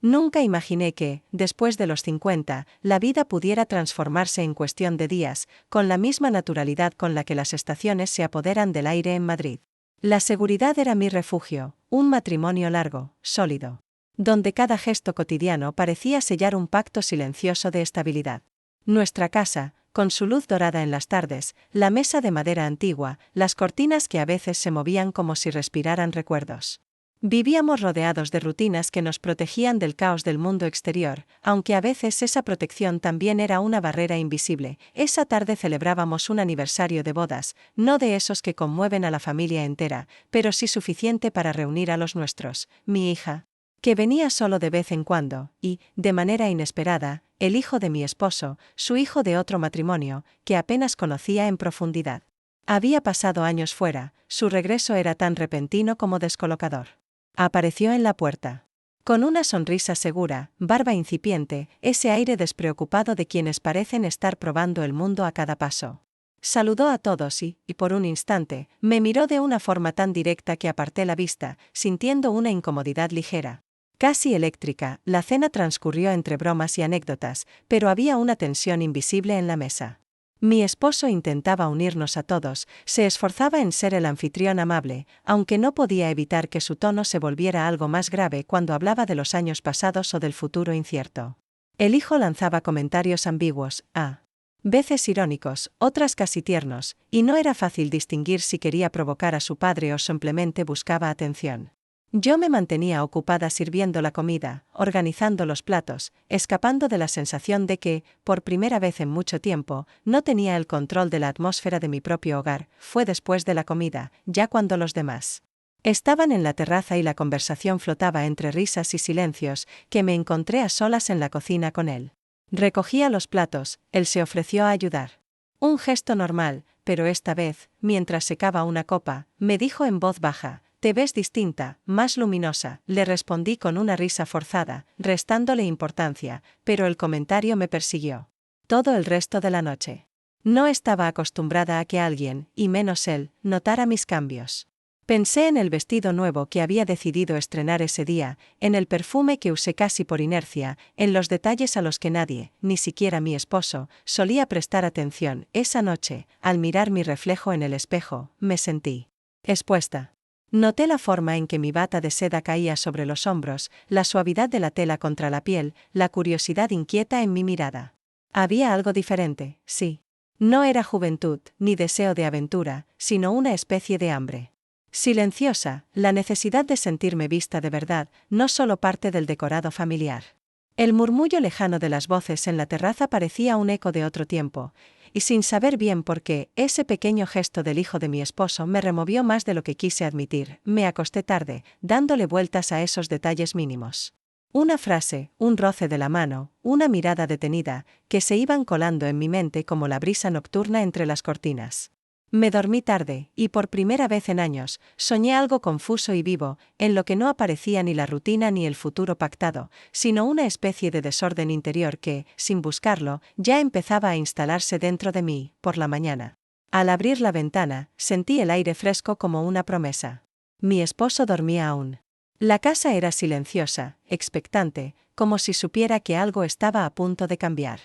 Nunca imaginé que, después de los 50, la vida pudiera transformarse en cuestión de días, con la misma naturalidad con la que las estaciones se apoderan del aire en Madrid. La seguridad era mi refugio, un matrimonio largo, sólido, donde cada gesto cotidiano parecía sellar un pacto silencioso de estabilidad. Nuestra casa, con su luz dorada en las tardes, la mesa de madera antigua, las cortinas que a veces se movían como si respiraran recuerdos. Vivíamos rodeados de rutinas que nos protegían del caos del mundo exterior, aunque a veces esa protección también era una barrera invisible. Esa tarde celebrábamos un aniversario de bodas, no de esos que conmueven a la familia entera, pero sí suficiente para reunir a los nuestros. Mi hija, que venía solo de vez en cuando, y, de manera inesperada, el hijo de mi esposo, su hijo de otro matrimonio, que apenas conocía en profundidad. Había pasado años fuera, su regreso era tan repentino como descolocador. Apareció en la puerta. Con una sonrisa segura, barba incipiente, ese aire despreocupado de quienes parecen estar probando el mundo a cada paso. Saludó a todos y, por un instante, me miró de una forma tan directa que aparté la vista, sintiendo una incomodidad ligera. Casi eléctrica, la cena transcurrió entre bromas y anécdotas, pero había una tensión invisible en la mesa. Mi esposo intentaba unirnos a todos, se esforzaba en ser el anfitrión amable, aunque no podía evitar que su tono se volviera algo más grave cuando hablaba de los años pasados o del futuro incierto. El hijo lanzaba comentarios ambiguos, a veces irónicos, otras casi tiernos, y no era fácil distinguir si quería provocar a su padre o simplemente buscaba atención. Yo me mantenía ocupada sirviendo la comida, organizando los platos, escapando de la sensación de que, por primera vez en mucho tiempo, no tenía el control de la atmósfera de mi propio hogar. Fue después de la comida, ya cuando los demás estaban en la terraza y la conversación flotaba entre risas y silencios, que me encontré a solas en la cocina con él. Recogía los platos, él se ofreció a ayudar. Un gesto normal, pero esta vez, mientras secaba una copa, me dijo en voz baja: «Te ves distinta, más luminosa», le respondí con una risa forzada, restándole importancia, pero el comentario me persiguió todo el resto de la noche. No estaba acostumbrada a que alguien, y menos él, notara mis cambios. Pensé en el vestido nuevo que había decidido estrenar ese día, en el perfume que usé casi por inercia, en los detalles a los que nadie, ni siquiera mi esposo, solía prestar atención. Esa noche, al mirar mi reflejo en el espejo, me sentí expuesta. Noté la forma en que mi bata de seda caía sobre los hombros, la suavidad de la tela contra la piel, la curiosidad inquieta en mi mirada. Había algo diferente, sí. No era juventud, ni deseo de aventura, sino una especie de hambre silenciosa, la necesidad de sentirme vista de verdad, no solo parte del decorado familiar. El murmullo lejano de las voces en la terraza parecía un eco de otro tiempo, y sin saber bien por qué, ese pequeño gesto del hijo de mi esposo me removió más de lo que quise admitir. Me acosté tarde, dándole vueltas a esos detalles mínimos. Una frase, un roce de la mano, una mirada detenida, que se iban colando en mi mente como la brisa nocturna entre las cortinas. Me dormí tarde, y por primera vez en años, soñé algo confuso y vivo, en lo que no aparecía ni la rutina ni el futuro pactado, sino una especie de desorden interior que, sin buscarlo, ya empezaba a instalarse dentro de mí. Por la mañana, al abrir la ventana, sentí el aire fresco como una promesa. Mi esposo dormía aún. La casa era silenciosa, expectante, como si supiera que algo estaba a punto de cambiar.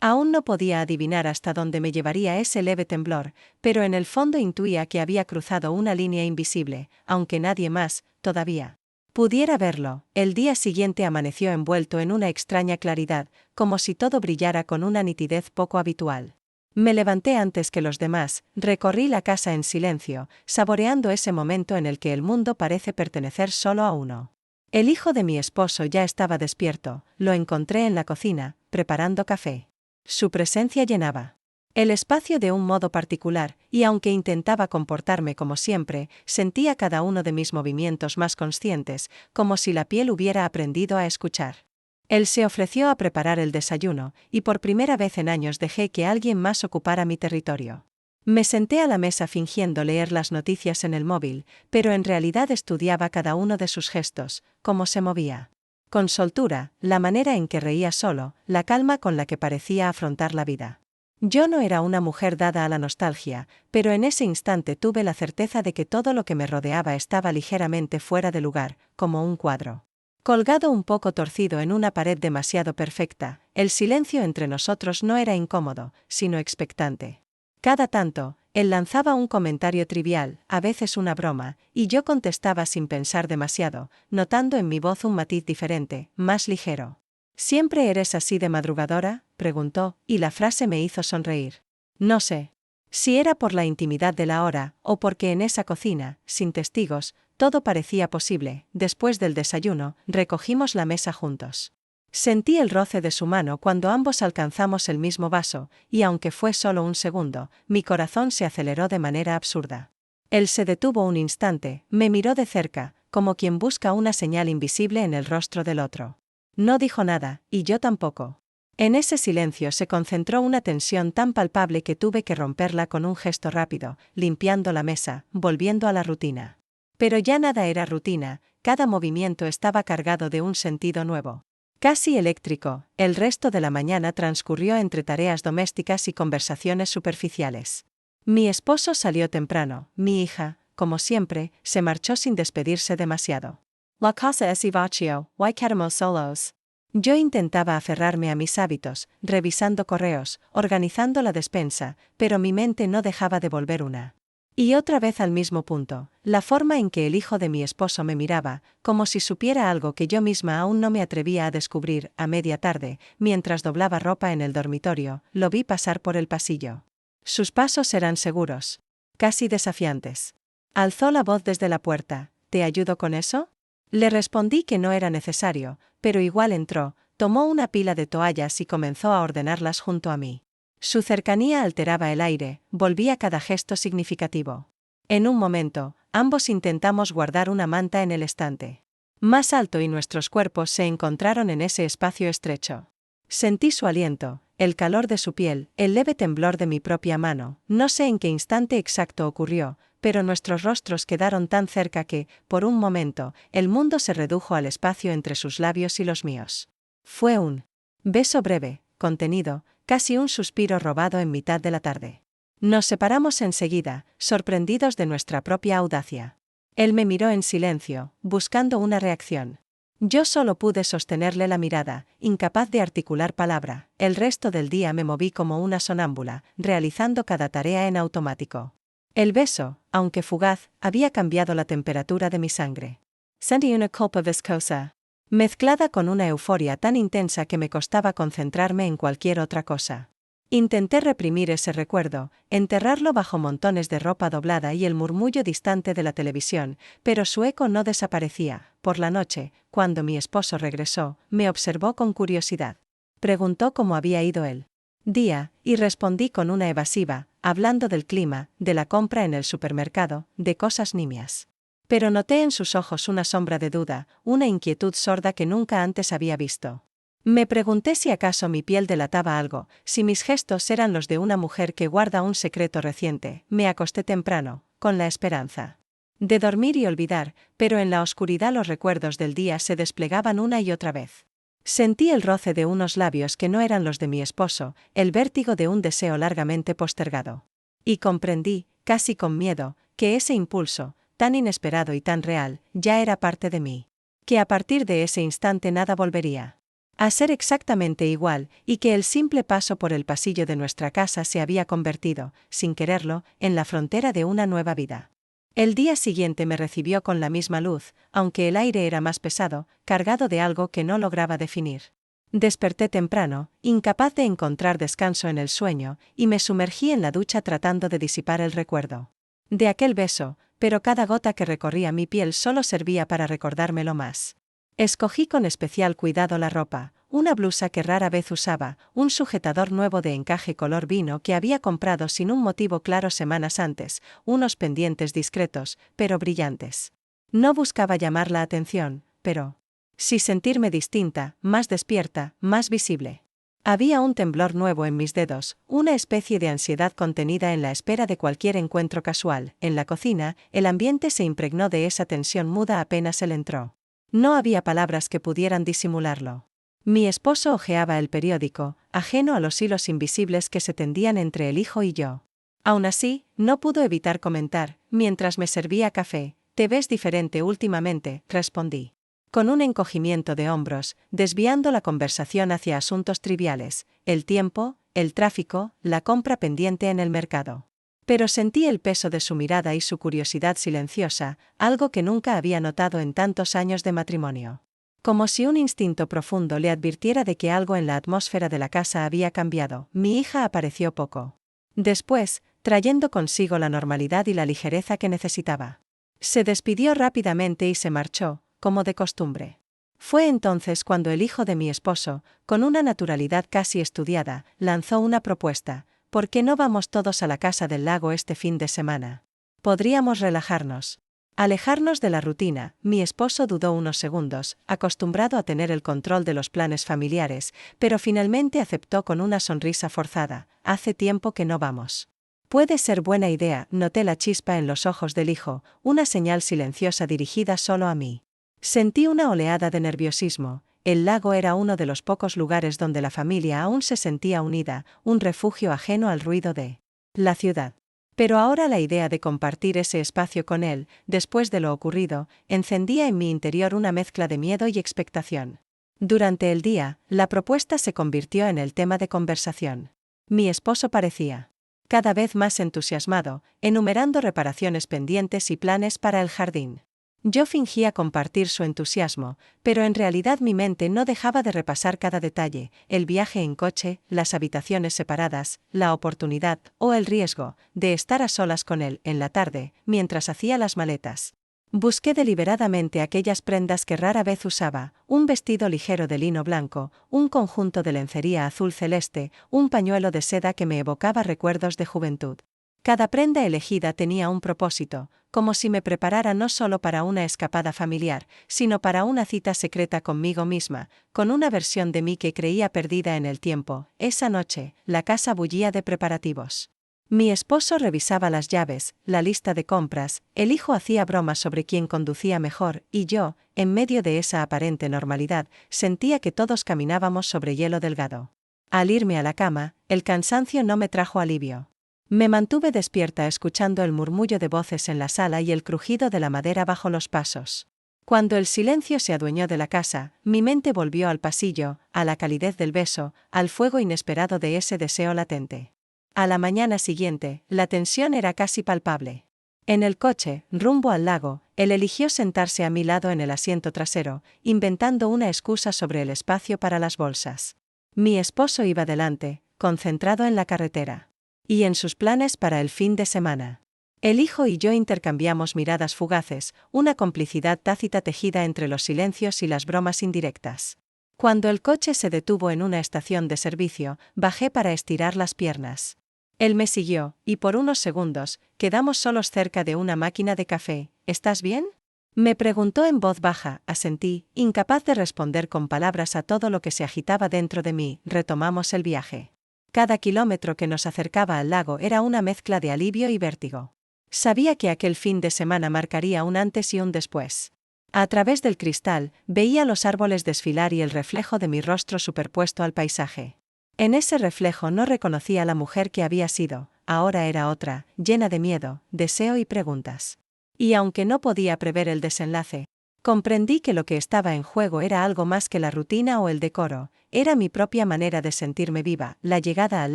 Aún no podía adivinar hasta dónde me llevaría ese leve temblor, pero en el fondo intuía que había cruzado una línea invisible, aunque nadie más, todavía, pudiera verlo. El día siguiente amaneció envuelto en una extraña claridad, como si todo brillara con una nitidez poco habitual. Me levanté antes que los demás, recorrí la casa en silencio, saboreando ese momento en el que el mundo parece pertenecer solo a uno. El hijo de mi esposo ya estaba despierto, lo encontré en la cocina, preparando café. Su presencia llenaba el espacio de un modo particular, y aunque intentaba comportarme como siempre, sentía cada uno de mis movimientos más conscientes, como si la piel hubiera aprendido a escuchar. Él se ofreció a preparar el desayuno, y por primera vez en años dejé que alguien más ocupara mi territorio. Me senté a la mesa fingiendo leer las noticias en el móvil, pero en realidad estudiaba cada uno de sus gestos, cómo se movía con soltura, la manera en que reía solo, la calma con la que parecía afrontar la vida. Yo no era una mujer dada a la nostalgia, pero en ese instante tuve la certeza de que todo lo que me rodeaba estaba ligeramente fuera de lugar, como un cuadro Colgado un poco torcido en una pared demasiado perfecta, el silencio entre nosotros no era incómodo, sino expectante. Cada tanto, él lanzaba un comentario trivial, a veces una broma, y yo contestaba sin pensar demasiado, notando en mi voz un matiz diferente, más ligero. ¿Siempre eres así de madrugadora?, preguntó, y la frase me hizo sonreír. No sé si era por la intimidad de la hora, o porque en esa cocina, sin testigos, todo parecía posible. Después del desayuno, recogimos la mesa juntos. Sentí el roce de su mano cuando ambos alcanzamos el mismo vaso, y aunque fue solo un segundo, mi corazón se aceleró de manera absurda. Él se detuvo un instante, me miró de cerca, como quien busca una señal invisible en el rostro del otro. No dijo nada, y yo tampoco. En ese silencio se concentró una tensión tan palpable que tuve que romperla con un gesto rápido, limpiando la mesa, volviendo a la rutina. Pero ya nada era rutina, cada movimiento estaba cargado de un sentido nuevo. Casi eléctrico, el resto de la mañana transcurrió entre tareas domésticas y conversaciones superficiales. Mi esposo salió temprano, mi hija, como siempre, se marchó sin despedirse demasiado. La casa es vacío, why quedamos solos. Yo intentaba aferrarme a mis hábitos, revisando correos, organizando la despensa, pero mi mente no dejaba de volver una y otra vez al mismo punto, la forma en que el hijo de mi esposo me miraba, como si supiera algo que yo misma aún no me atrevía a descubrir. A media tarde, mientras doblaba ropa en el dormitorio, lo vi pasar por el pasillo. Sus pasos eran seguros, casi desafiantes. Alzó la voz desde la puerta, ¿te ayudo con eso? Le respondí que no era necesario, pero igual entró, tomó una pila de toallas y comenzó a ordenarlas junto a mí. Su cercanía alteraba el aire, volvía cada gesto significativo. En un momento, ambos intentamos guardar una manta en el estante más alto y nuestros cuerpos se encontraron en ese espacio estrecho. Sentí su aliento, el calor de su piel, el leve temblor de mi propia mano. No sé en qué instante exacto ocurrió, pero nuestros rostros quedaron tan cerca que, por un momento, el mundo se redujo al espacio entre sus labios y los míos. Fue un beso breve, contenido, casi un suspiro robado en mitad de la tarde. Nos separamos enseguida, sorprendidos de nuestra propia audacia. Él me miró en silencio, buscando una reacción. Yo solo pude sostenerle la mirada, incapaz de articular palabra. El resto del día me moví como una sonámbula, realizando cada tarea en automático. El beso, aunque fugaz, había cambiado la temperatura de mi sangre. Sentí una culpa viscosa, mezclada con una euforia tan intensa que me costaba concentrarme en cualquier otra cosa. Intenté reprimir ese recuerdo, enterrarlo bajo montones de ropa doblada y el murmullo distante de la televisión, pero su eco no desaparecía. Por la noche, cuando mi esposo regresó, me observó con curiosidad. Preguntó cómo había ido el día, y respondí con una evasiva, hablando del clima, de la compra en el supermercado, de cosas nimias. Pero noté en sus ojos una sombra de duda, una inquietud sorda que nunca antes había visto. Me pregunté si acaso mi piel delataba algo, si mis gestos eran los de una mujer que guarda un secreto reciente. Me acosté temprano, con la esperanza de dormir y olvidar, pero en la oscuridad los recuerdos del día se desplegaban una y otra vez. Sentí el roce de unos labios que no eran los de mi esposo, el vértigo de un deseo largamente postergado. Y comprendí, casi con miedo, que ese impulso, tan inesperado y tan real, ya era parte de mí. Que a partir de ese instante nada volvería a ser exactamente igual, y que el simple paso por el pasillo de nuestra casa se había convertido, sin quererlo, en la frontera de una nueva vida. El día siguiente me recibió con la misma luz, aunque el aire era más pesado, cargado de algo que no lograba definir. Desperté temprano, incapaz de encontrar descanso en el sueño, y me sumergí en la ducha tratando de disipar el recuerdo de aquel beso, pero cada gota que recorría mi piel solo servía para recordármelo más. Escogí con especial cuidado la ropa, una blusa que rara vez usaba, un sujetador nuevo de encaje color vino que había comprado sin un motivo claro semanas antes, unos pendientes discretos, pero brillantes. No buscaba llamar la atención, pero sí sentirme distinta, más despierta, más visible. Había un temblor nuevo en mis dedos, una especie de ansiedad contenida en la espera de cualquier encuentro casual. En la cocina, el ambiente se impregnó de esa tensión muda apenas él entró. No había palabras que pudieran disimularlo. Mi esposo hojeaba el periódico, ajeno a los hilos invisibles que se tendían entre el hijo y yo. Aún así, no pudo evitar comentar, mientras me servía café, «Te ves diferente últimamente», respondí. con un encogimiento de hombros, desviando la conversación hacia asuntos triviales, el tiempo, el tráfico, la compra pendiente en el mercado. Pero sentí el peso de su mirada y su curiosidad silenciosa, algo que nunca había notado en tantos años de matrimonio. Como si un instinto profundo le advirtiera de que algo en la atmósfera de la casa había cambiado, mi hija apareció poco después, trayendo consigo la normalidad y la ligereza que necesitaba. Se despidió rápidamente y se marchó, como de costumbre. Fue entonces cuando el hijo de mi esposo, con una naturalidad casi estudiada, lanzó una propuesta: ¿por qué no vamos todos a la casa del lago este fin de semana? Podríamos relajarnos. Alejarnos de la rutina. Mi esposo dudó unos segundos, acostumbrado a tener el control de los planes familiares, pero finalmente aceptó con una sonrisa forzada: hace tiempo que no vamos. Puede ser buena idea, noté la chispa en los ojos del hijo, una señal silenciosa dirigida solo a mí. Sentí una oleada de nerviosismo. El lago era uno de los pocos lugares donde la familia aún se sentía unida, un refugio ajeno al ruido de la ciudad. Pero ahora la idea de compartir ese espacio con él, después de lo ocurrido, encendía en mi interior una mezcla de miedo y expectación. Durante el día, la propuesta se convirtió en el tema de conversación. Mi esposo parecía cada vez más entusiasmado, enumerando reparaciones pendientes y planes para el jardín. Yo fingía compartir su entusiasmo, pero en realidad mi mente no dejaba de repasar cada detalle: el viaje en coche, las habitaciones separadas, la oportunidad, o el riesgo, de estar a solas con él en la tarde, mientras hacía las maletas. Busqué deliberadamente aquellas prendas que rara vez usaba: un vestido ligero de lino blanco, un conjunto de lencería azul celeste, un pañuelo de seda que me evocaba recuerdos de juventud. Cada prenda elegida tenía un propósito, como si me preparara no solo para una escapada familiar, sino para una cita secreta conmigo misma, con una versión de mí que creía perdida en el tiempo. Esa noche, la casa bullía de preparativos. Mi esposo revisaba las llaves, la lista de compras, el hijo hacía bromas sobre quién conducía mejor, y yo, en medio de esa aparente normalidad, sentía que todos caminábamos sobre hielo delgado. Al irme a la cama, el cansancio no me trajo alivio. Me mantuve despierta escuchando el murmullo de voces en la sala y el crujido de la madera bajo los pasos. Cuando el silencio se adueñó de la casa, mi mente volvió al pasillo, a la calidez del beso, al fuego inesperado de ese deseo latente. A la mañana siguiente, la tensión era casi palpable. En el coche, rumbo al lago, él eligió sentarse a mi lado en el asiento trasero, inventando una excusa sobre el espacio para las bolsas. Mi esposo iba delante, concentrado en la carretera y en sus planes para el fin de semana. El hijo y yo intercambiamos miradas fugaces, una complicidad tácita tejida entre los silencios y las bromas indirectas. Cuando el coche se detuvo en una estación de servicio, bajé para estirar las piernas. Él me siguió, y por unos segundos, quedamos solos cerca de una máquina de café. ¿Estás bien?, me preguntó en voz baja. Asentí, incapaz de responder con palabras a todo lo que se agitaba dentro de mí. Retomamos el viaje. Cada kilómetro que nos acercaba al lago era una mezcla de alivio y vértigo. Sabía que aquel fin de semana marcaría un antes y un después. A través del cristal, veía los árboles desfilar y el reflejo de mi rostro superpuesto al paisaje. En ese reflejo no reconocía a la mujer que había sido. Ahora era otra, llena de miedo, deseo y preguntas. Y aunque no podía prever el desenlace, comprendí que lo que estaba en juego era algo más que la rutina o el decoro, era mi propia manera de sentirme viva. La llegada al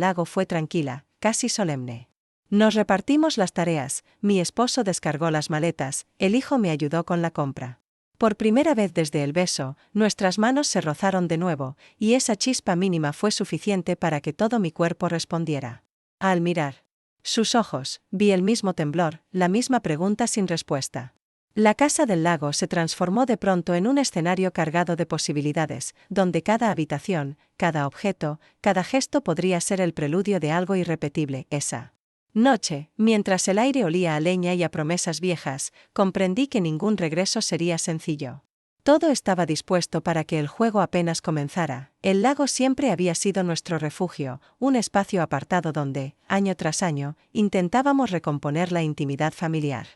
lago fue tranquila, casi solemne. Nos repartimos las tareas, mi esposo descargó las maletas, el hijo me ayudó con la compra. Por primera vez desde el beso, nuestras manos se rozaron de nuevo, y esa chispa mínima fue suficiente para que todo mi cuerpo respondiera. Al mirar sus ojos, vi el mismo temblor, la misma pregunta sin respuesta. La casa del lago se transformó de pronto en un escenario cargado de posibilidades, donde cada habitación, cada objeto, cada gesto podría ser el preludio de algo irrepetible. Esa noche, mientras el aire olía a leña y a promesas viejas, comprendí que ningún regreso sería sencillo. Todo estaba dispuesto para que el juego apenas comenzara. El lago siempre había sido nuestro refugio, un espacio apartado donde, año tras año, intentábamos recomponer la intimidad familiar.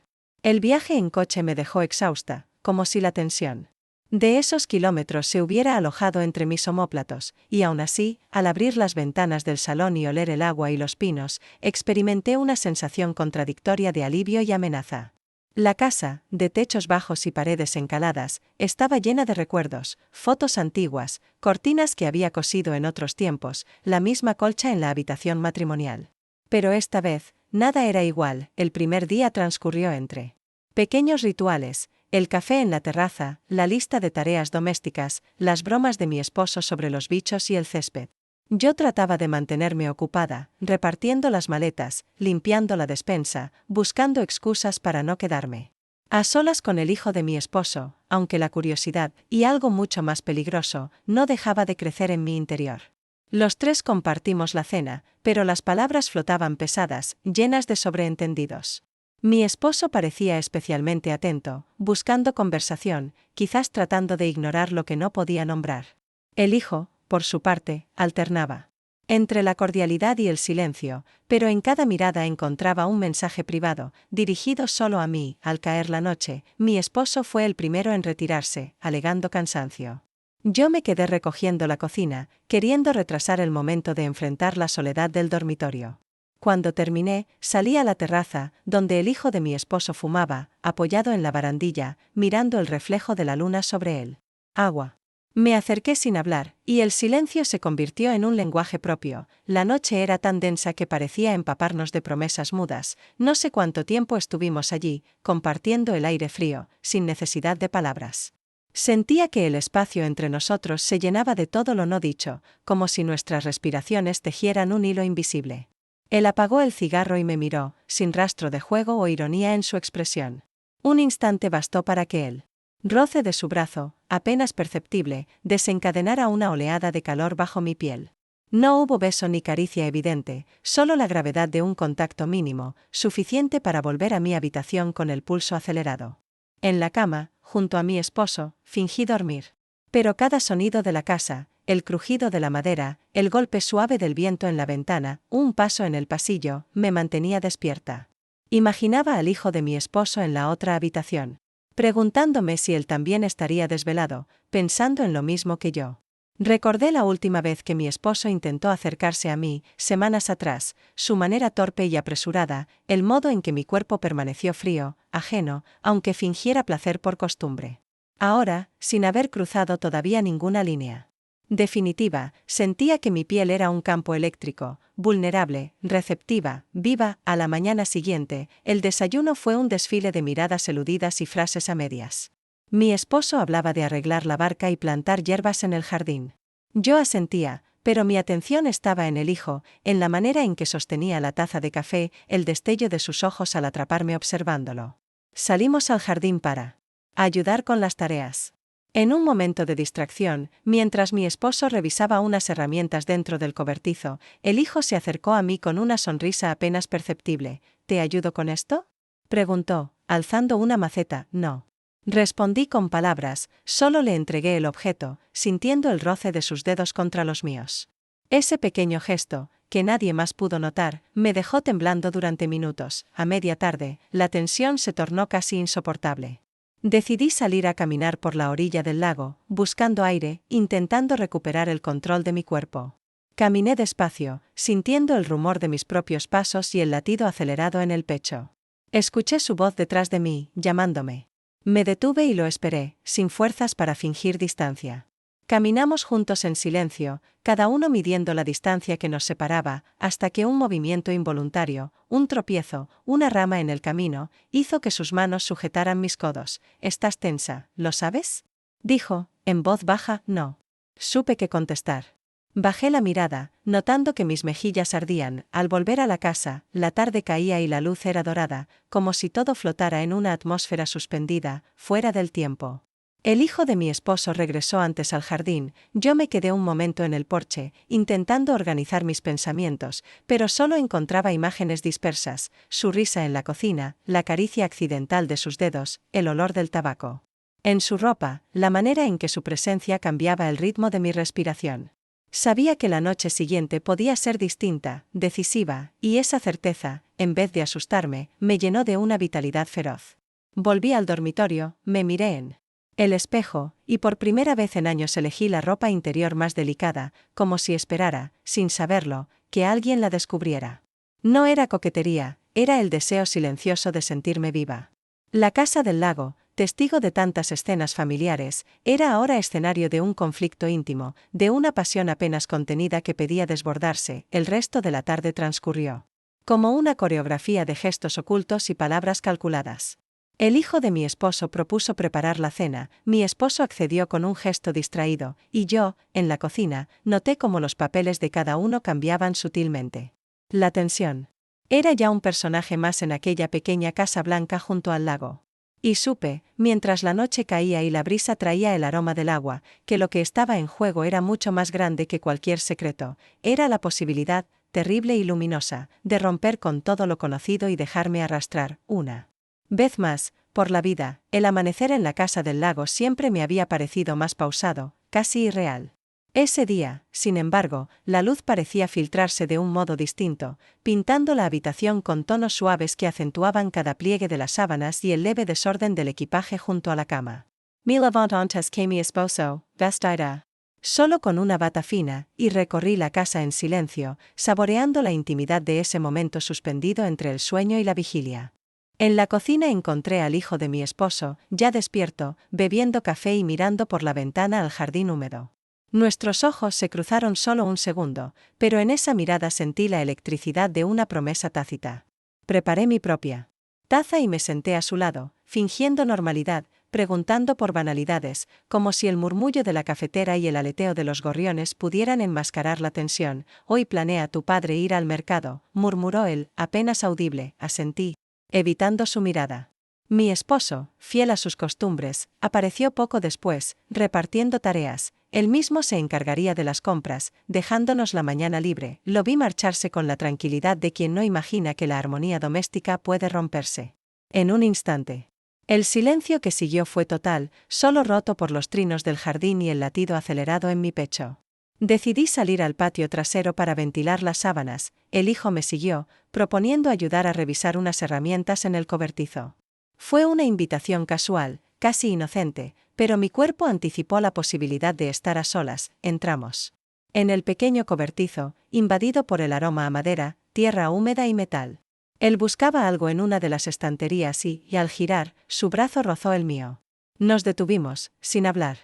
El viaje en coche me dejó exhausta, como si la tensión de esos kilómetros se hubiera alojado entre mis omóplatos, y aún así, al abrir las ventanas del salón y oler el agua y los pinos, experimenté una sensación contradictoria de alivio y amenaza. La casa, de techos bajos y paredes encaladas, estaba llena de recuerdos, fotos antiguas, cortinas que había cosido en otros tiempos, la misma colcha en la habitación matrimonial. Pero esta vez, nada era igual. El primer día transcurrió entre pequeños rituales, el café en la terraza, la lista de tareas domésticas, las bromas de mi esposo sobre los bichos y el césped. Yo trataba de mantenerme ocupada, repartiendo las maletas, limpiando la despensa, buscando excusas para no quedarme a solas con el hijo de mi esposo, aunque la curiosidad, y algo mucho más peligroso, no dejaba de crecer en mi interior. Los tres compartimos la cena, pero las palabras flotaban pesadas, llenas de sobreentendidos. Mi esposo parecía especialmente atento, buscando conversación, quizás tratando de ignorar lo que no podía nombrar. El hijo, por su parte, alternaba entre la cordialidad y el silencio, pero en cada mirada encontraba un mensaje privado, dirigido solo a mí. Al caer la noche, mi esposo fue el primero en retirarse, alegando cansancio. Yo me quedé recogiendo la cocina, queriendo retrasar el momento de enfrentar la soledad del dormitorio. Cuando terminé, salí a la terraza, donde el hijo de mi esposo fumaba, apoyado en la barandilla, mirando el reflejo de la luna sobre él. Agua. Me acerqué sin hablar, y el silencio se convirtió en un lenguaje propio. La noche era tan densa que parecía empaparnos de promesas mudas. No sé cuánto tiempo estuvimos allí, compartiendo el aire frío, sin necesidad de palabras. Sentía que el espacio entre nosotros se llenaba de todo lo no dicho, como si nuestras respiraciones tejieran un hilo invisible. Él apagó el cigarro y me miró, sin rastro de juego o ironía en su expresión. Un instante bastó para que el roce de su brazo, apenas perceptible, desencadenara una oleada de calor bajo mi piel. No hubo beso ni caricia evidente, solo la gravedad de un contacto mínimo, suficiente para volver a mi habitación con el pulso acelerado. En la cama, junto a mi esposo, fingí dormir. Pero cada sonido de la casa, el crujido de la madera, el golpe suave del viento en la ventana, un paso en el pasillo, me mantenía despierta. Imaginaba al hijo de mi esposo en la otra habitación, preguntándome si él también estaría desvelado, pensando en lo mismo que yo. Recordé la última vez que mi esposo intentó acercarse a mí, semanas atrás, su manera torpe y apresurada, el modo en que mi cuerpo permaneció frío, ajeno, aunque fingiera placer por costumbre. Ahora, sin haber cruzado todavía ninguna línea definitiva, sentía que mi piel era un campo eléctrico, vulnerable, receptiva, viva. A la mañana siguiente, el desayuno fue un desfile de miradas eludidas y frases a medias. Mi esposo hablaba de arreglar la barca y plantar hierbas en el jardín. Yo asentía, pero mi atención estaba en el hijo, en la manera en que sostenía la taza de café, el destello de sus ojos al atraparme observándolo. Salimos al jardín para ayudar con las tareas. En un momento de distracción, mientras mi esposo revisaba unas herramientas dentro del cobertizo, el hijo se acercó a mí con una sonrisa apenas perceptible. ¿Te ayudo con esto?, preguntó, alzando una maceta. No. Respondí con palabras, solo le entregué el objeto, sintiendo el roce de sus dedos contra los míos. Ese pequeño gesto, que nadie más pudo notar, me dejó temblando durante minutos. A media tarde, la tensión se tornó casi insoportable. Decidí salir a caminar por la orilla del lago, buscando aire, intentando recuperar el control de mi cuerpo. Caminé despacio, sintiendo el rumor de mis propios pasos y el latido acelerado en el pecho. Escuché su voz detrás de mí, llamándome. Me detuve y lo esperé, sin fuerzas para fingir distancia. Caminamos juntos en silencio, cada uno midiendo la distancia que nos separaba, hasta que un movimiento involuntario, un tropiezo, una rama en el camino, hizo que sus manos sujetaran mis codos. ¿Estás tensa, lo sabes?, dijo, en voz baja. No. Supe qué contestar. Bajé la mirada, notando que mis mejillas ardían. Al volver a la casa, la tarde caía y la luz era dorada, como si todo flotara en una atmósfera suspendida, fuera del tiempo. El hijo de mi esposo regresó antes al jardín. Yo me quedé un momento en el porche, intentando organizar mis pensamientos, pero solo encontraba imágenes dispersas: su risa en la cocina, la caricia accidental de sus dedos, el olor del tabaco en su ropa, la manera en que su presencia cambiaba el ritmo de mi respiración. Sabía que la noche siguiente podía ser distinta, decisiva, y esa certeza, en vez de asustarme, me llenó de una vitalidad feroz. Volví al dormitorio, me miré en el espejo, y por primera vez en años elegí la ropa interior más delicada, como si esperara, sin saberlo, que alguien la descubriera. No era coquetería, era el deseo silencioso de sentirme viva. La casa del lago, testigo de tantas escenas familiares, era ahora escenario de un conflicto íntimo, de una pasión apenas contenida que pedía desbordarse. El resto de la tarde transcurrió como una coreografía de gestos ocultos y palabras calculadas. El hijo de mi esposo propuso preparar la cena, mi esposo accedió con un gesto distraído, y yo, en la cocina, noté cómo los papeles de cada uno cambiaban sutilmente. La tensión. Era ya un personaje más en aquella pequeña casa blanca junto al lago. Y supe, mientras la noche caía y la brisa traía el aroma del agua, que lo que estaba en juego era mucho más grande que cualquier secreto, era la posibilidad, terrible y luminosa, de romper con todo lo conocido y dejarme arrastrar, una vez más, por la vida. El amanecer en la casa del lago siempre me había parecido más pausado, casi irreal. Ese día, sin embargo, la luz parecía filtrarse de un modo distinto, pintando la habitación con tonos suaves que acentuaban cada pliegue de las sábanas y el leve desorden del equipaje junto a la cama. Me levanté antes que mi esposo, vestida solo con una bata fina, y recorrí la casa en silencio, saboreando la intimidad de ese momento suspendido entre el sueño y la vigilia. En la cocina encontré al hijo de mi esposo, ya despierto, bebiendo café y mirando por la ventana al jardín húmedo. Nuestros ojos se cruzaron solo un segundo, pero en esa mirada sentí la electricidad de una promesa tácita. Preparé mi propia taza y me senté a su lado, fingiendo normalidad, preguntando por banalidades, como si el murmullo de la cafetera y el aleteo de los gorriones pudieran enmascarar la tensión. Hoy planea tu padre ir al mercado, murmuró él, apenas audible, asentí, evitando su mirada. Mi esposo, fiel a sus costumbres, apareció poco después, repartiendo tareas. Él mismo se encargaría de las compras, dejándonos la mañana libre. Lo vi marcharse con la tranquilidad de quien no imagina que la armonía doméstica puede romperse en un instante. El silencio que siguió fue total, solo roto por los trinos del jardín y el latido acelerado en mi pecho. Decidí salir al patio trasero para ventilar las sábanas. El hijo me siguió, proponiendo ayudar a revisar unas herramientas en el cobertizo. Fue una invitación casual, casi inocente, pero mi cuerpo anticipó la posibilidad de estar a solas. Entramos en el pequeño cobertizo, invadido por el aroma a madera, tierra húmeda y metal. Él buscaba algo en una de las estanterías y, al girar, su brazo rozó el mío. Nos detuvimos, sin hablar.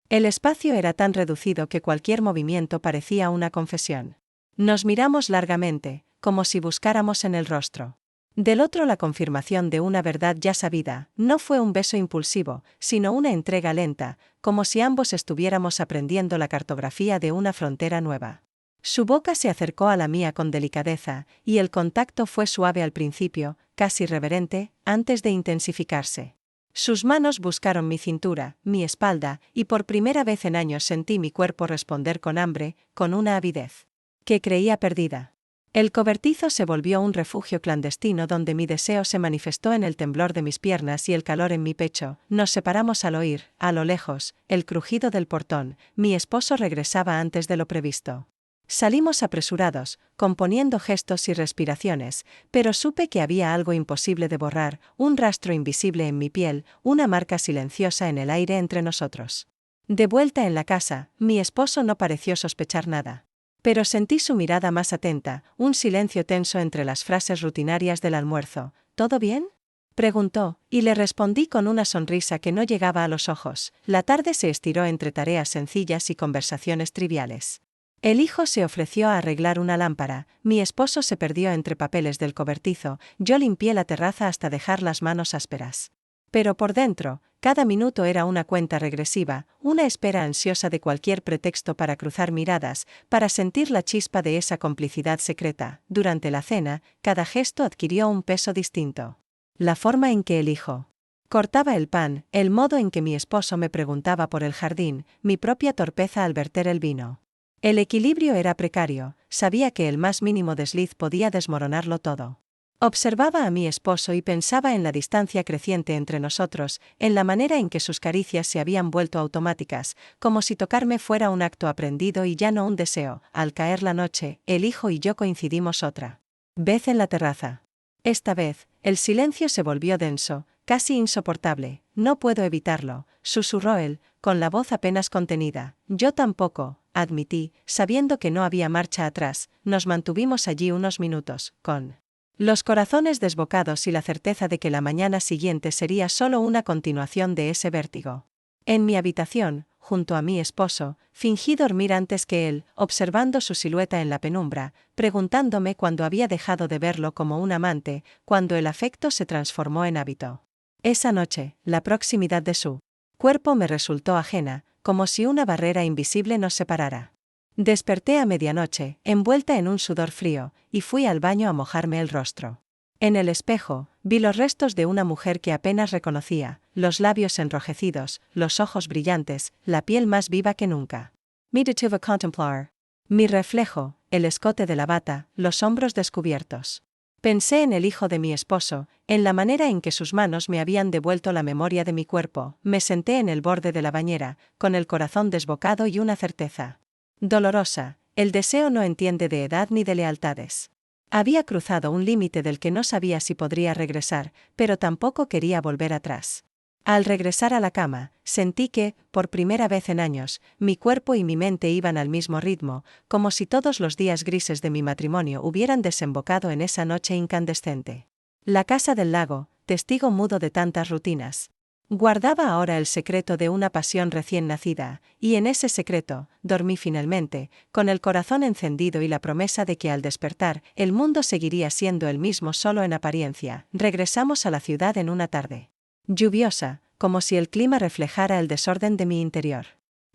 El espacio era tan reducido que cualquier movimiento parecía una confesión. Nos miramos largamente, como si buscáramos en el rostro del otro la confirmación de una verdad ya sabida. No fue un beso impulsivo, sino una entrega lenta, como si ambos estuviéramos aprendiendo la cartografía de una frontera nueva. Su boca se acercó a la mía con delicadeza, y el contacto fue suave al principio, casi reverente, antes de intensificarse. Sus manos buscaron mi cintura, mi espalda, y por primera vez en años sentí mi cuerpo responder con hambre, con una avidez que creía perdida. El cobertizo se volvió un refugio clandestino donde mi deseo se manifestó en el temblor de mis piernas y el calor en mi pecho. Nos separamos al oír, a lo lejos, el crujido del portón. Mi esposo regresaba antes de lo previsto. Salimos apresurados, componiendo gestos y respiraciones, pero supe que había algo imposible de borrar, un rastro invisible en mi piel, una marca silenciosa en el aire entre nosotros. De vuelta en la casa, mi esposo no pareció sospechar nada. Pero sentí su mirada más atenta, un silencio tenso entre las frases rutinarias del almuerzo. ¿Todo bien?, preguntó, y le respondí con una sonrisa que no llegaba a los ojos. La tarde se estiró entre tareas sencillas y conversaciones triviales. El hijo se ofreció a arreglar una lámpara, mi esposo se perdió entre papeles del cobertizo, yo limpié la terraza hasta dejar las manos ásperas. Pero por dentro, cada minuto era una cuenta regresiva, una espera ansiosa de cualquier pretexto para cruzar miradas, para sentir la chispa de esa complicidad secreta. Durante la cena, cada gesto adquirió un peso distinto. La forma en que el hijo cortaba el pan, el modo en que mi esposo me preguntaba por el jardín, mi propia torpeza al verter el vino. El equilibrio era precario, sabía que el más mínimo desliz podía desmoronarlo todo. Observaba a mi esposo y pensaba en la distancia creciente entre nosotros, en la manera en que sus caricias se habían vuelto automáticas, como si tocarme fuera un acto aprendido y ya no un deseo. Al caer la noche, el hijo y yo coincidimos otra vez en la terraza. Esta vez, el silencio se volvió denso, casi insoportable. No puedo evitarlo, susurró él, con la voz apenas contenida. Yo tampoco, admití, sabiendo que no había marcha atrás. Nos mantuvimos allí unos minutos, con Los corazones desbocados y la certeza de que la mañana siguiente sería solo una continuación de ese vértigo. En mi habitación, junto a mi esposo, fingí dormir antes que él, observando su silueta en la penumbra, preguntándome cuándo había dejado de verlo como un amante, cuando el afecto se transformó en hábito. Esa noche, la proximidad de su cuerpo me resultó ajena, como si una barrera invisible nos separara. Desperté a medianoche, envuelta en un sudor frío, y fui al baño a mojarme el rostro. En el espejo, vi los restos de una mujer que apenas reconocía, los labios enrojecidos, los ojos brillantes, la piel más viva que nunca. Me detuve a contemplar mi reflejo, el escote de la bata, los hombros descubiertos. Pensé en el hijo de mi esposo, en la manera en que sus manos me habían devuelto la memoria de mi cuerpo. Me senté en el borde de la bañera, con el corazón desbocado y una certeza dolorosa: el deseo no entiende de edad ni de lealtades. Había cruzado un límite del que no sabía si podría regresar, pero tampoco quería volver atrás. Al regresar a la cama, sentí que, por primera vez en años, mi cuerpo y mi mente iban al mismo ritmo, como si todos los días grises de mi matrimonio hubieran desembocado en esa noche incandescente. La casa del lago, testigo mudo de tantas rutinas, guardaba ahora el secreto de una pasión recién nacida, y en ese secreto, dormí finalmente, con el corazón encendido y la promesa de que al despertar, el mundo seguiría siendo el mismo solo en apariencia. Regresamos a la ciudad en una tarde lluviosa, como si el clima reflejara el desorden de mi interior.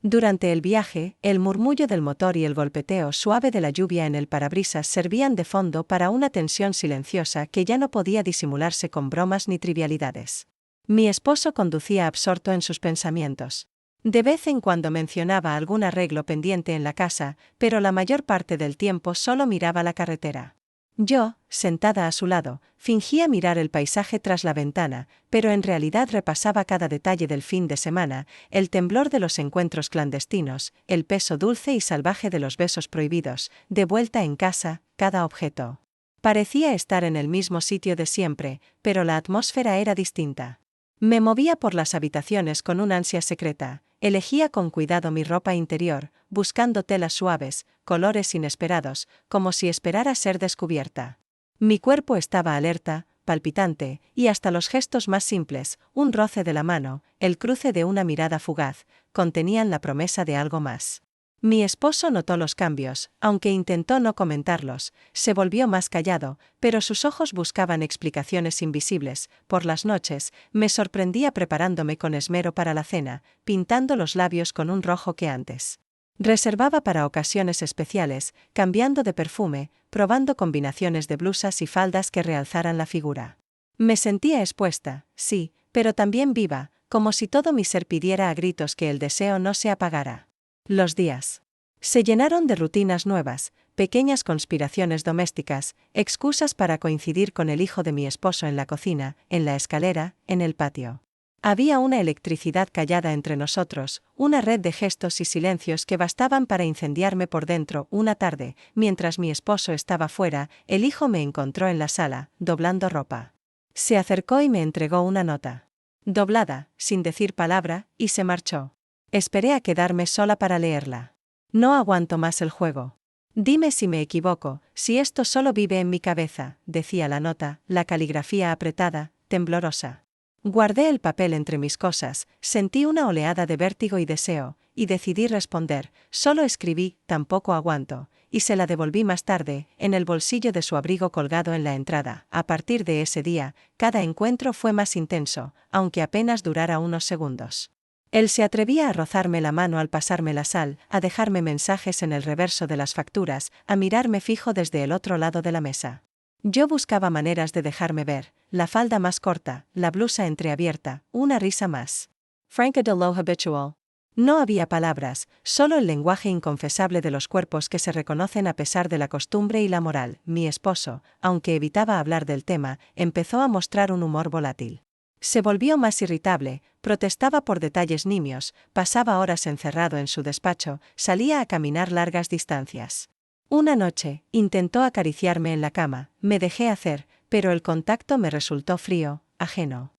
Durante el viaje, el murmullo del motor y el golpeteo suave de la lluvia en el parabrisas servían de fondo para una tensión silenciosa que ya no podía disimularse con bromas ni trivialidades. Mi esposo conducía absorto en sus pensamientos. De vez en cuando mencionaba algún arreglo pendiente en la casa, pero la mayor parte del tiempo solo miraba la carretera. Yo, sentada a su lado, fingía mirar el paisaje tras la ventana, pero en realidad repasaba cada detalle del fin de semana: el temblor de los encuentros clandestinos, el peso dulce y salvaje de los besos prohibidos, de vuelta en casa, cada objeto parecía estar en el mismo sitio de siempre, pero la atmósfera era distinta. Me movía por las habitaciones con una ansia secreta, elegía con cuidado mi ropa interior, buscando telas suaves, colores inesperados, como si esperara ser descubierta. Mi cuerpo estaba alerta, palpitante, y hasta los gestos más simples, un roce de la mano, el cruce de una mirada fugaz, contenían la promesa de algo más. Mi esposo notó los cambios, aunque intentó no comentarlos. Se volvió más callado, pero sus ojos buscaban explicaciones invisibles. Por las noches, me sorprendía preparándome con esmero para la cena, pintando los labios con un rojo que antes reservaba para ocasiones especiales, cambiando de perfume, probando combinaciones de blusas y faldas que realzaran la figura. Me sentía expuesta, sí, pero también viva, como si todo mi ser pidiera a gritos que el deseo no se apagara. Los días se llenaron de rutinas nuevas, pequeñas conspiraciones domésticas, excusas para coincidir con el hijo de mi esposo en la cocina, en la escalera, en el patio. Había una electricidad callada entre nosotros, una red de gestos y silencios que bastaban para incendiarme por dentro. Una tarde, mientras mi esposo estaba fuera, el hijo me encontró en la sala, doblando ropa. Se acercó y me entregó una nota doblada, sin decir palabra, y se marchó. Esperé a quedarme sola para leerla. No aguanto más el juego. Dime si me equivoco, si esto solo vive en mi cabeza, decía la nota, la caligrafía apretada, temblorosa. Guardé el papel entre mis cosas, sentí una oleada de vértigo y deseo, y decidí responder. Solo escribí: tampoco aguanto, y se la devolví más tarde, en el bolsillo de su abrigo colgado en la entrada. A partir de ese día, cada encuentro fue más intenso, aunque apenas durara unos segundos. Él se atrevía a rozarme la mano al pasarme la sal, a dejarme mensajes en el reverso de las facturas, a mirarme fijo desde el otro lado de la mesa. Yo buscaba maneras de dejarme ver: la falda más corta, la blusa entreabierta, una risa más franca de lo habitual. No había palabras, solo el lenguaje inconfesable de los cuerpos que se reconocen a pesar de la costumbre y la moral. Mi esposo, aunque evitaba hablar del tema, empezó a mostrar un humor volátil. Se volvió más irritable, protestaba por detalles nimios, pasaba horas encerrado en su despacho, salía a caminar largas distancias. Una noche, intentó acariciarme en la cama, me dejé hacer, pero el contacto me resultó frío, ajeno.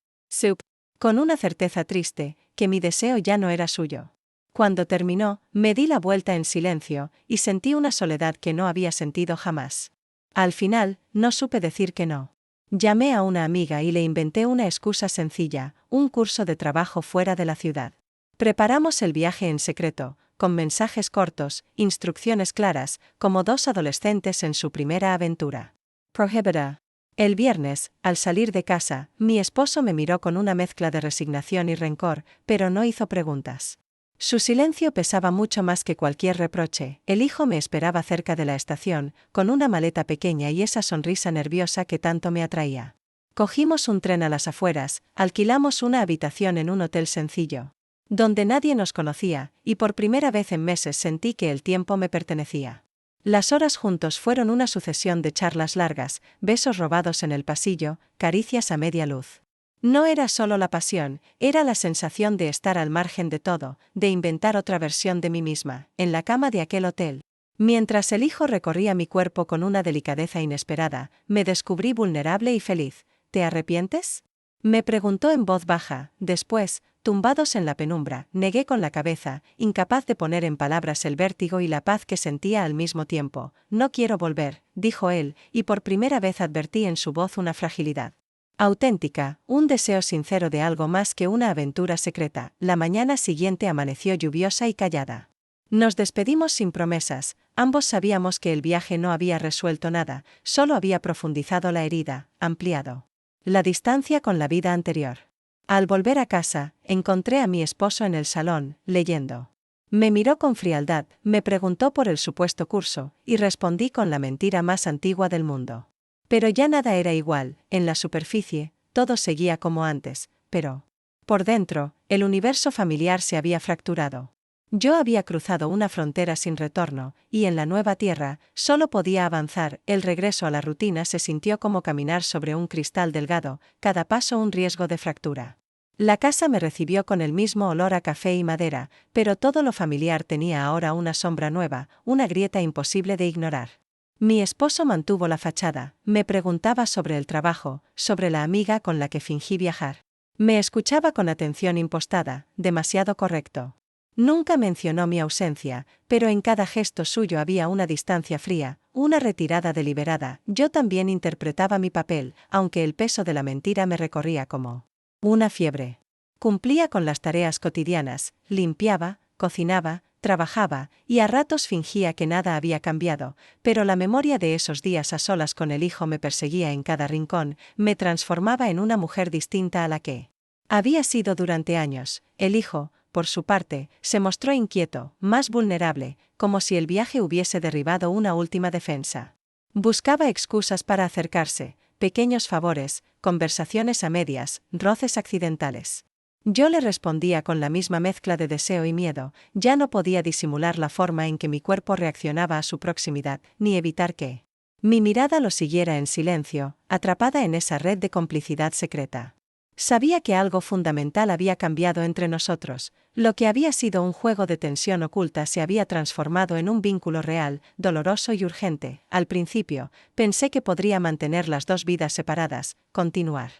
Con una certeza triste, que mi deseo ya no era suyo. Cuando terminó, me di la vuelta en silencio, y sentí una soledad que no había sentido jamás. Al final, no supe decir que no. Llamé a una amiga y le inventé una excusa sencilla, un curso de trabajo fuera de la ciudad. Preparamos el viaje en secreto, con mensajes cortos, instrucciones claras, como dos adolescentes en su primera aventura. Prohibida. El viernes, al salir de casa, mi esposo me miró con una mezcla de resignación y rencor, pero no hizo preguntas. Su silencio pesaba mucho más que cualquier reproche. El hijo me esperaba cerca de la estación, con una maleta pequeña y esa sonrisa nerviosa que tanto me atraía. Cogimos un tren a las afueras, alquilamos una habitación en un hotel sencillo, donde nadie nos conocía, y por primera vez en meses sentí que el tiempo me pertenecía. Las horas juntos fueron una sucesión de charlas largas, besos robados en el pasillo, caricias a media luz. No era solo la pasión, era la sensación de estar al margen de todo, de inventar otra versión de mí misma, en la cama de aquel hotel. Mientras el hijo recorría mi cuerpo con una delicadeza inesperada, me descubrí vulnerable y feliz. ¿Te arrepientes? Me preguntó en voz baja. Después, tumbados en la penumbra, negué con la cabeza, incapaz de poner en palabras el vértigo y la paz que sentía al mismo tiempo. No quiero volver, dijo él, y por primera vez advertí en su voz una fragilidad auténtica, un deseo sincero de algo más que una aventura secreta. La mañana siguiente amaneció lluviosa y callada. Nos despedimos sin promesas, ambos sabíamos que el viaje no había resuelto nada, solo había profundizado la herida, ampliado la distancia con la vida anterior. Al volver a casa, encontré a mi esposo en el salón, leyendo. Me miró con frialdad, me preguntó por el supuesto curso, y respondí con la mentira más antigua del mundo. Pero ya nada era igual, en la superficie, todo seguía como antes, pero por dentro, el universo familiar se había fracturado. Yo había cruzado una frontera sin retorno, y en la nueva tierra, solo podía avanzar. El regreso a la rutina se sintió como caminar sobre un cristal delgado, cada paso un riesgo de fractura. La casa me recibió con el mismo olor a café y madera, pero todo lo familiar tenía ahora una sombra nueva, una grieta imposible de ignorar. Mi esposo mantuvo la fachada, me preguntaba sobre el trabajo, sobre la amiga con la que fingí viajar. Me escuchaba con atención impostada, demasiado correcto. Nunca mencionó mi ausencia, pero en cada gesto suyo había una distancia fría, una retirada deliberada. Yo también interpretaba mi papel, aunque el peso de la mentira me recorría como una fiebre. Cumplía con las tareas cotidianas, limpiaba, cocinaba, trabajaba, y a ratos fingía que nada había cambiado, pero la memoria de esos días a solas con el hijo me perseguía en cada rincón, me transformaba en una mujer distinta a la que había sido durante años. El hijo, por su parte, se mostró inquieto, más vulnerable, como si el viaje hubiese derribado una última defensa. Buscaba excusas para acercarse, pequeños favores, conversaciones a medias, roces accidentales. Yo le respondía con la misma mezcla de deseo y miedo, ya no podía disimular la forma en que mi cuerpo reaccionaba a su proximidad, ni evitar que mi mirada lo siguiera en silencio, atrapada en esa red de complicidad secreta. Sabía que algo fundamental había cambiado entre nosotros, lo que había sido un juego de tensión oculta se había transformado en un vínculo real, doloroso y urgente. Al principio, pensé que podría mantener las dos vidas separadas, continuar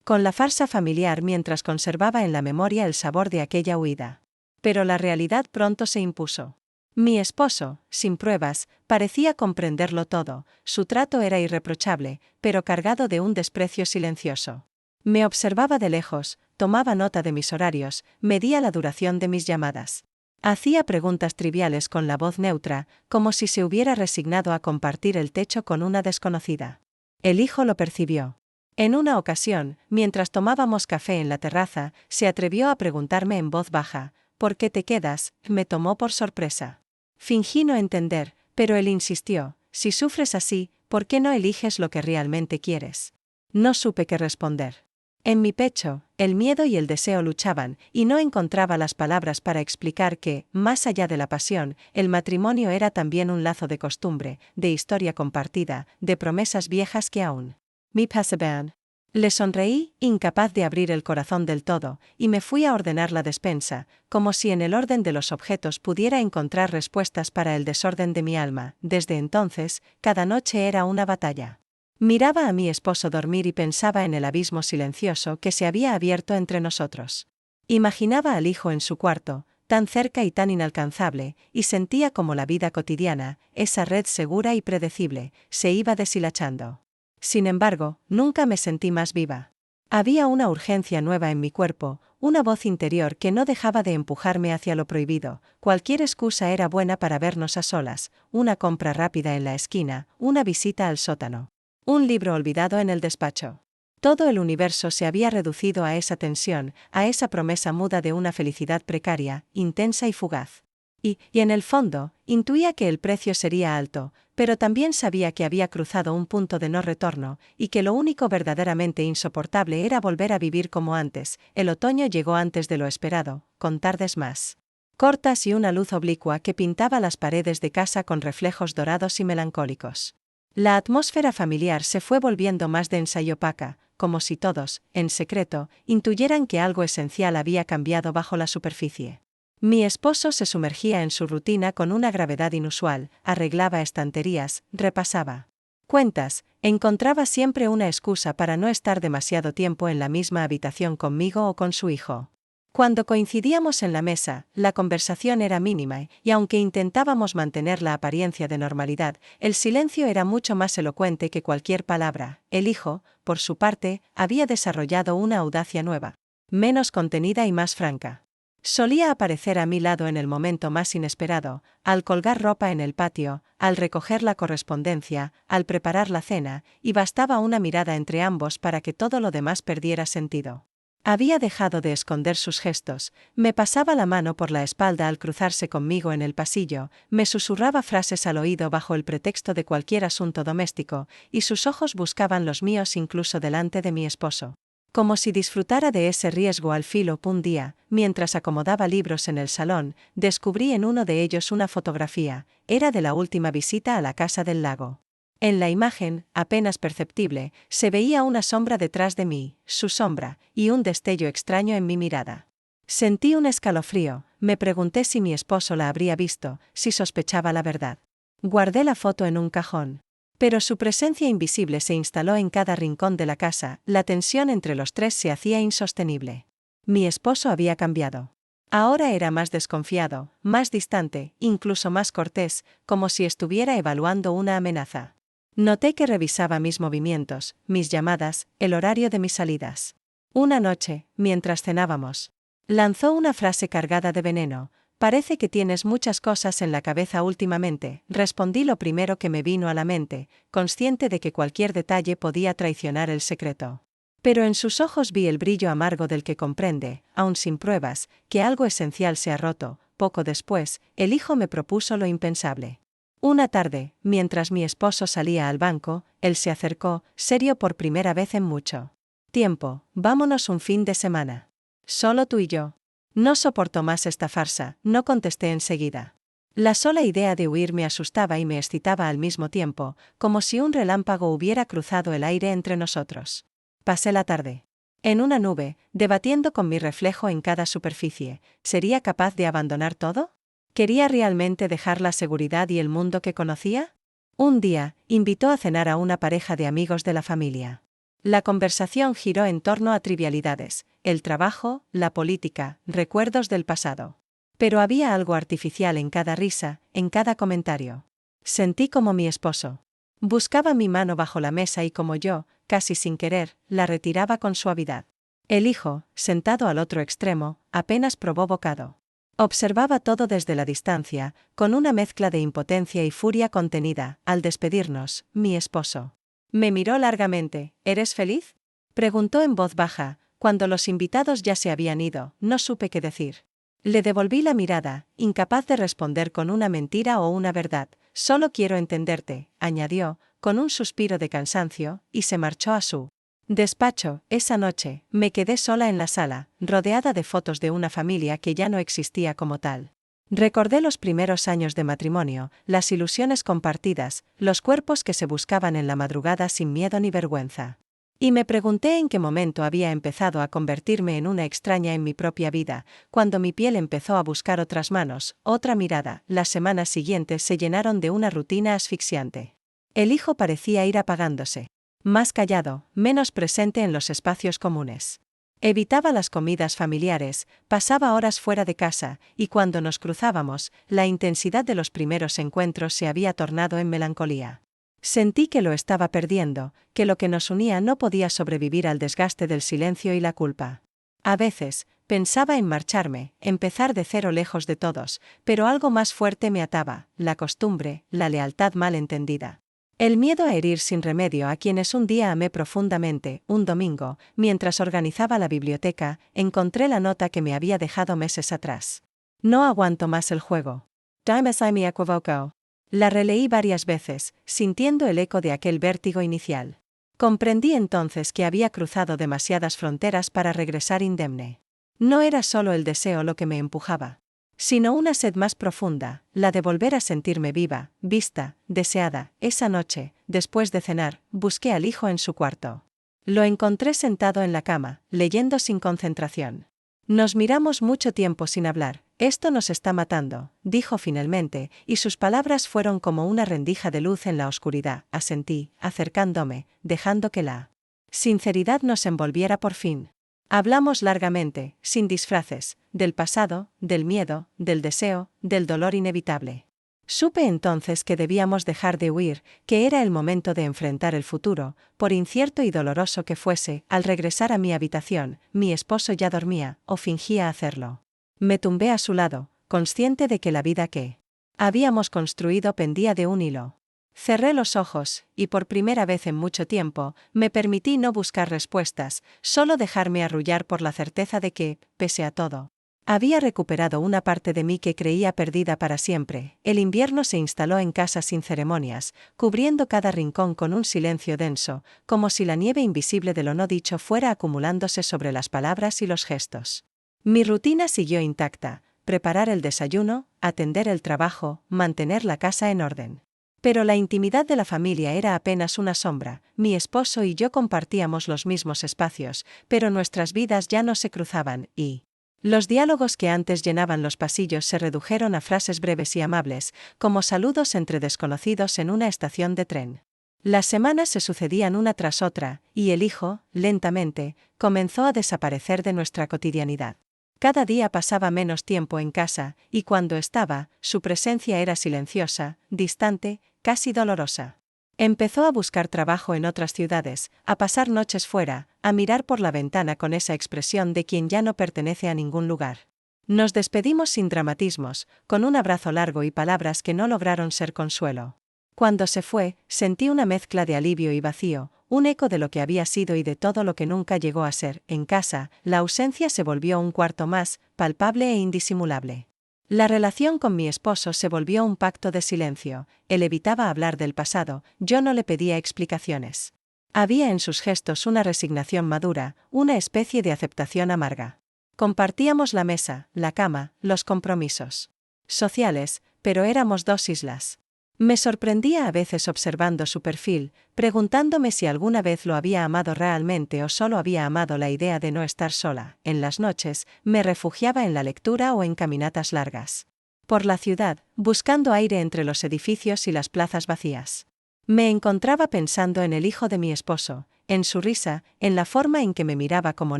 con la farsa familiar mientras conservaba en la memoria el sabor de aquella huida. Pero la realidad pronto se impuso. Mi esposo, sin pruebas, parecía comprenderlo todo, su trato era irreprochable, pero cargado de un desprecio silencioso. Me observaba de lejos, tomaba nota de mis horarios, medía la duración de mis llamadas. Hacía preguntas triviales con la voz neutra, como si se hubiera resignado a compartir el techo con una desconocida. El hijo lo percibió. En una ocasión, mientras tomábamos café en la terraza, se atrevió a preguntarme en voz baja, ¿por qué te quedas? Me tomó por sorpresa. Fingí no entender, pero él insistió, si sufres así, ¿por qué no eliges lo que realmente quieres? No supe qué responder. En mi pecho, el miedo y el deseo luchaban, y no encontraba las palabras para explicar que, más allá de la pasión, el matrimonio era también un lazo de costumbre, de historia compartida, de promesas viejas que aún me pasaban. Le sonreí, incapaz de abrir el corazón del todo, y me fui a ordenar la despensa, como si en el orden de los objetos pudiera encontrar respuestas para el desorden de mi alma. Desde entonces, cada noche era una batalla. Miraba a mi esposo dormir y pensaba en el abismo silencioso que se había abierto entre nosotros. Imaginaba al hijo en su cuarto, tan cerca y tan inalcanzable, y sentía como la vida cotidiana, esa red segura y predecible, se iba deshilachando. Sin embargo, nunca me sentí más viva. Había una urgencia nueva en mi cuerpo, una voz interior que no dejaba de empujarme hacia lo prohibido. Cualquier excusa era buena para vernos a solas, una compra rápida en la esquina, una visita al sótano, un libro olvidado en el despacho. Todo el universo se había reducido a esa tensión, a esa promesa muda de una felicidad precaria, intensa y fugaz. Y en el fondo, intuía que el precio sería alto, pero también sabía que había cruzado un punto de no retorno, y que lo único verdaderamente insoportable era volver a vivir como antes. El otoño llegó antes de lo esperado, con tardes más cortas y una luz oblicua que pintaba las paredes de casa con reflejos dorados y melancólicos. La atmósfera familiar se fue volviendo más densa y opaca, como si todos, en secreto, intuyeran que algo esencial había cambiado bajo la superficie. Mi esposo se sumergía en su rutina con una gravedad inusual, arreglaba estanterías, repasaba cuentas, encontraba siempre una excusa para no estar demasiado tiempo en la misma habitación conmigo o con su hijo. Cuando coincidíamos en la mesa, la conversación era mínima, y aunque intentábamos mantener la apariencia de normalidad, el silencio era mucho más elocuente que cualquier palabra. El hijo, por su parte, había desarrollado una audacia nueva, menos contenida y más franca. Solía aparecer a mi lado en el momento más inesperado, al colgar ropa en el patio, al recoger la correspondencia, al preparar la cena, y bastaba una mirada entre ambos para que todo lo demás perdiera sentido. Había dejado de esconder sus gestos, me pasaba la mano por la espalda al cruzarse conmigo en el pasillo, me susurraba frases al oído bajo el pretexto de cualquier asunto doméstico, y sus ojos buscaban los míos incluso delante de mi esposo. Como si disfrutara de ese riesgo al filo. Un día, mientras acomodaba libros en el salón, descubrí en uno de ellos una fotografía, era de la última visita a la casa del lago. En la imagen, apenas perceptible, se veía una sombra detrás de mí, su sombra, y un destello extraño en mi mirada. Sentí un escalofrío, me pregunté si mi esposo la habría visto, si sospechaba la verdad. Guardé la foto en un cajón. Pero su presencia invisible se instaló en cada rincón de la casa, la tensión entre los tres se hacía insostenible. Mi esposo había cambiado. Ahora era más desconfiado, más distante, incluso más cortés, como si estuviera evaluando una amenaza. Noté que revisaba mis movimientos, mis llamadas, el horario de mis salidas. Una noche, mientras cenábamos, lanzó una frase cargada de veneno. Parece que tienes muchas cosas en la cabeza últimamente, respondí lo primero que me vino a la mente, consciente de que cualquier detalle podía traicionar el secreto. Pero en sus ojos vi el brillo amargo del que comprende, aun sin pruebas, que algo esencial se ha roto. Poco después, el hijo me propuso lo impensable. Una tarde, mientras mi esposo salía al banco, él se acercó, serio por primera vez en mucho tiempo. Vámonos un fin de semana. Solo tú y yo. No soporto más esta farsa, no contesté enseguida. La sola idea de huir me asustaba y me excitaba al mismo tiempo, como si un relámpago hubiera cruzado el aire entre nosotros. Pasé la tarde en una nube, debatiendo con mi reflejo en cada superficie. ¿Sería capaz de abandonar todo? ¿Quería realmente dejar la seguridad y el mundo que conocía? Un día, invitó a cenar a una pareja de amigos de la familia. La conversación giró en torno a trivialidades, el trabajo, la política, recuerdos del pasado. Pero había algo artificial en cada risa, en cada comentario. Sentí como mi esposo buscaba mi mano bajo la mesa y como yo, casi sin querer, la retiraba con suavidad. El hijo, sentado al otro extremo, apenas probó bocado. Observaba todo desde la distancia, con una mezcla de impotencia y furia contenida. Al despedirnos, mi esposo me miró largamente. ¿Eres feliz?, preguntó en voz baja. Cuando los invitados ya se habían ido, no supe qué decir. Le devolví la mirada, incapaz de responder con una mentira o una verdad. Solo quiero entenderte, añadió, con un suspiro de cansancio, y se marchó a su despacho. Esa noche, me quedé sola en la sala, rodeada de fotos de una familia que ya no existía como tal. Recordé los primeros años de matrimonio, las ilusiones compartidas, los cuerpos que se buscaban en la madrugada sin miedo ni vergüenza. Y me pregunté en qué momento había empezado a convertirme en una extraña en mi propia vida, cuando mi piel empezó a buscar otras manos, otra mirada. Las semanas siguientes se llenaron de una rutina asfixiante. El hijo parecía ir apagándose. Más callado, menos presente en los espacios comunes. Evitaba las comidas familiares, pasaba horas fuera de casa, y cuando nos cruzábamos, la intensidad de los primeros encuentros se había tornado en melancolía. Sentí que lo estaba perdiendo, que lo que nos unía no podía sobrevivir al desgaste del silencio y la culpa. A veces, pensaba en marcharme, empezar de cero lejos de todos, pero algo más fuerte me ataba, la costumbre, la lealtad mal entendida. El miedo a herir sin remedio a quienes un día amé profundamente. Un domingo, mientras organizaba la biblioteca, encontré la nota que me había dejado meses atrás. No aguanto más el juego. Dime si me equivoco. La releí varias veces, sintiendo el eco de aquel vértigo inicial. Comprendí entonces que había cruzado demasiadas fronteras para regresar indemne. No era solo el deseo lo que me empujaba, sino una sed más profunda, la de volver a sentirme viva, vista, deseada. Esa noche, después de cenar, busqué al hijo en su cuarto. Lo encontré sentado en la cama, leyendo sin concentración. Nos miramos mucho tiempo sin hablar. Esto nos está matando, dijo finalmente, y sus palabras fueron como una rendija de luz en la oscuridad. Asentí, acercándome, dejando que la sinceridad nos envolviera por fin. Hablamos largamente, sin disfraces, del pasado, del miedo, del deseo, del dolor inevitable. Supe entonces que debíamos dejar de huir, que era el momento de enfrentar el futuro, por incierto y doloroso que fuese. Al regresar a mi habitación, mi esposo ya dormía, o fingía hacerlo. Me tumbé a su lado, consciente de que la vida que habíamos construido pendía de un hilo. Cerré los ojos, y por primera vez en mucho tiempo, me permití no buscar respuestas, solo dejarme arrullar por la certeza de que, pese a todo, había recuperado una parte de mí que creía perdida para siempre. El invierno se instaló en casa sin ceremonias, cubriendo cada rincón con un silencio denso, como si la nieve invisible de lo no dicho fuera acumulándose sobre las palabras y los gestos. Mi rutina siguió intacta: preparar el desayuno, atender el trabajo, mantener la casa en orden. Pero la intimidad de la familia era apenas una sombra. Mi esposo y yo compartíamos los mismos espacios, pero nuestras vidas ya no se cruzaban, y los diálogos que antes llenaban los pasillos se redujeron a frases breves y amables, como saludos entre desconocidos en una estación de tren. Las semanas se sucedían una tras otra, y el hijo, lentamente, comenzó a desaparecer de nuestra cotidianidad. Cada día pasaba menos tiempo en casa, y cuando estaba, su presencia era silenciosa, distante, casi dolorosa. Empezó a buscar trabajo en otras ciudades, a pasar noches fuera, a mirar por la ventana con esa expresión de quien ya no pertenece a ningún lugar. Nos despedimos sin dramatismos, con un abrazo largo y palabras que no lograron ser consuelo. Cuando se fue, sentí una mezcla de alivio y vacío, un eco de lo que había sido y de todo lo que nunca llegó a ser. En casa, la ausencia se volvió un cuarto más, palpable e indisimulable. La relación con mi esposo se volvió un pacto de silencio. Él evitaba hablar del pasado, yo no le pedía explicaciones. Había en sus gestos una resignación madura, una especie de aceptación amarga. Compartíamos la mesa, la cama, los compromisos sociales, pero éramos dos islas. Me sorprendía a veces observando su perfil, preguntándome si alguna vez lo había amado realmente o solo había amado la idea de no estar sola. En las noches, me refugiaba en la lectura o en caminatas largas por la ciudad, buscando aire entre los edificios y las plazas vacías. Me encontraba pensando en el hijo de mi esposo, en su risa, en la forma en que me miraba como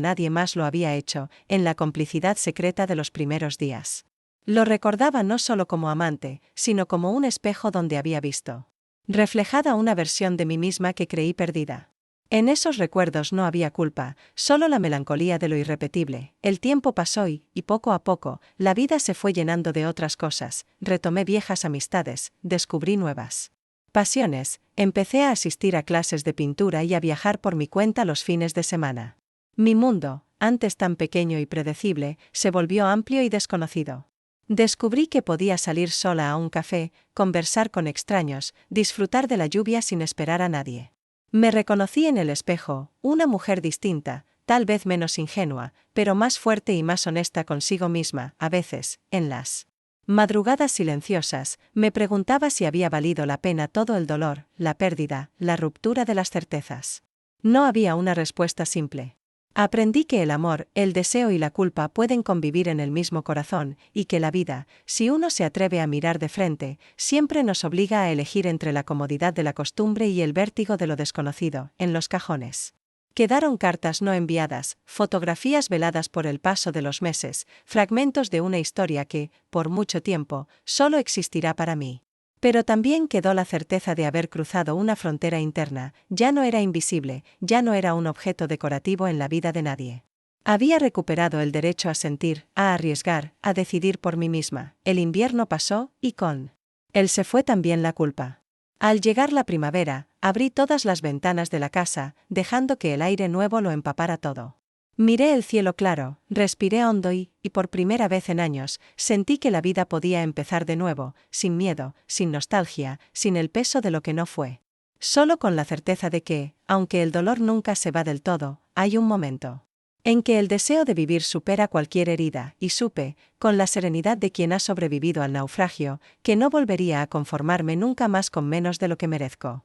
nadie más lo había hecho, en la complicidad secreta de los primeros días. Lo recordaba no solo como amante, sino como un espejo donde había visto reflejada una versión de mí misma que creí perdida. En esos recuerdos no había culpa, solo la melancolía de lo irrepetible. El tiempo pasó y poco a poco, la vida se fue llenando de otras cosas. Retomé viejas amistades, descubrí nuevas pasiones, empecé a asistir a clases de pintura y a viajar por mi cuenta los fines de semana. Mi mundo, antes tan pequeño y predecible, se volvió amplio y desconocido. Descubrí que podía salir sola a un café, conversar con extraños, disfrutar de la lluvia sin esperar a nadie. Me reconocí en el espejo, una mujer distinta, tal vez menos ingenua, pero más fuerte y más honesta consigo misma. A veces, en las madrugadas silenciosas, me preguntaba si había valido la pena todo el dolor, la pérdida, la ruptura de las certezas. No había una respuesta simple. Aprendí que el amor, el deseo y la culpa pueden convivir en el mismo corazón, y que la vida, si uno se atreve a mirar de frente, siempre nos obliga a elegir entre la comodidad de la costumbre y el vértigo de lo desconocido. En los cajones Quedaron cartas no enviadas, fotografías veladas por el paso de los meses, fragmentos de una historia que, por mucho tiempo, solo existirá para mí. Pero también quedó la certeza de haber cruzado una frontera interna, ya no era invisible, ya no era un objeto decorativo en la vida de nadie. Había recuperado el derecho a sentir, a arriesgar, a decidir por mí misma. El invierno pasó, y con él se fue también la culpa. Al llegar la primavera, abrí todas las ventanas de la casa, dejando que el aire nuevo lo empapara todo. Miré el cielo claro, respiré hondo y, por primera vez en años, sentí que la vida podía empezar de nuevo, sin miedo, sin nostalgia, sin el peso de lo que no fue. Solo con la certeza de que, aunque el dolor nunca se va del todo, hay un momento en que el deseo de vivir supera cualquier herida, y supe, con la serenidad de quien ha sobrevivido al naufragio, que no volvería a conformarme nunca más con menos de lo que merezco.